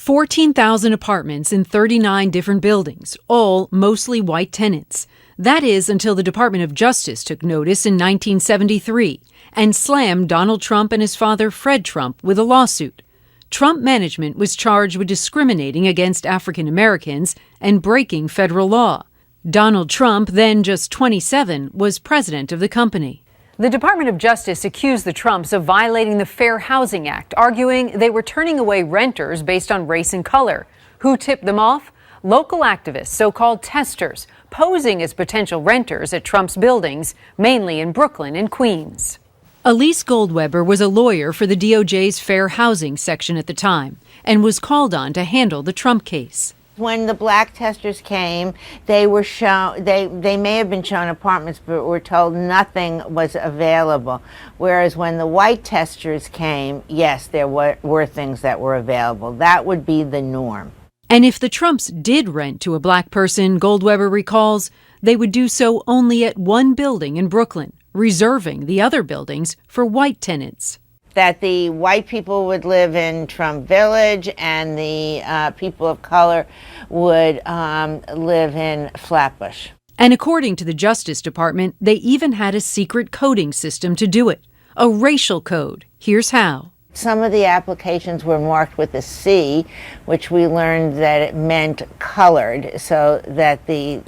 14,000 apartments in 39 different buildings, all mostly white tenants. That is until the Department of Justice took notice in 1973 and slammed Donald Trump and his father Fred Trump with a lawsuit. Trump management was charged with discriminating against African Americans and breaking federal law. Donald Trump, then just 27, was president of the company. The Department of Justice accused the Trumps of violating the Fair Housing Act, arguing they were turning away renters based on race and color. Who tipped them off? Local activists, so-called testers, posing as potential renters at Trump's buildings, mainly in Brooklyn and Queens. Elise Goldweber was a lawyer for the DOJ's Fair Housing section at the time and was called on to handle the Trump case. When the black testers came, they were shown, they may have been shown apartments, but were told nothing was available. Whereas when the white testers came, yes, there were things that were available. That would be the norm. And if the Trumps did rent to a black person, Goldweber recalls, they would do so only at one building in Brooklyn, reserving the other buildings for white tenants. That the white people would live in Trump Village and the people of color would live in Flatbush. And according to the Justice Department, they even had a secret coding system to do it, a racial code. Here's how. Some of the applications were marked with a C, which we learned that it meant colored, so that the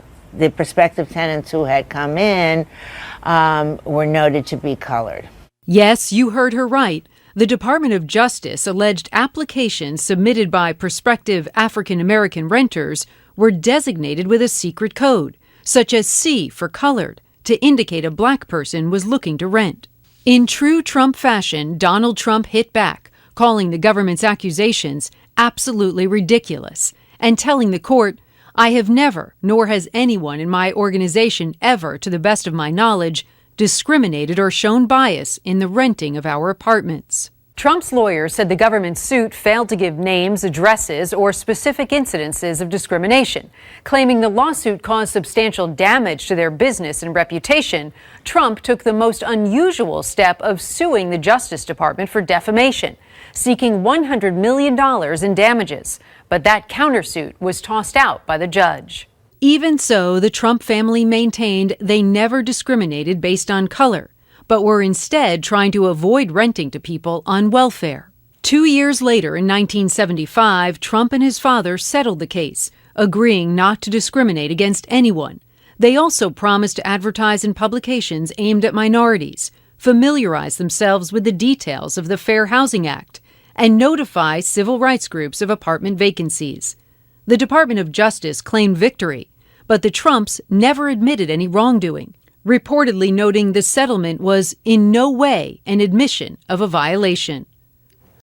prospective tenants who had come in were noted to be colored. Yes, you heard her right. The Department of Justice alleged applications submitted by prospective African American renters were designated with a secret code, such as C for colored, to indicate a black person was looking to rent. In true Trump fashion, Donald Trump hit back, calling the government's accusations absolutely ridiculous, and telling the court, "I have never, nor has anyone in my organization ever, to the best of my knowledge, discriminated or shown bias in the renting of our apartments." Trump's lawyers said the government's suit failed to give names, addresses, or specific incidences of discrimination. Claiming the lawsuit caused substantial damage to their business and reputation, Trump took the most unusual step of suing the Justice Department for defamation, seeking $100 million in damages. But that countersuit was tossed out by the judge. Even so, the Trump family maintained they never discriminated based on color, but were instead trying to avoid renting to people on welfare. 2 years later, in 1975, Trump and his father settled the case, agreeing not to discriminate against anyone. They also promised to advertise in publications aimed at minorities, familiarize themselves with the details of the Fair Housing Act, and notify civil rights groups of apartment vacancies. The Department of Justice claimed victory, but the Trumps never admitted any wrongdoing, reportedly noting the settlement was in no way an admission of a violation.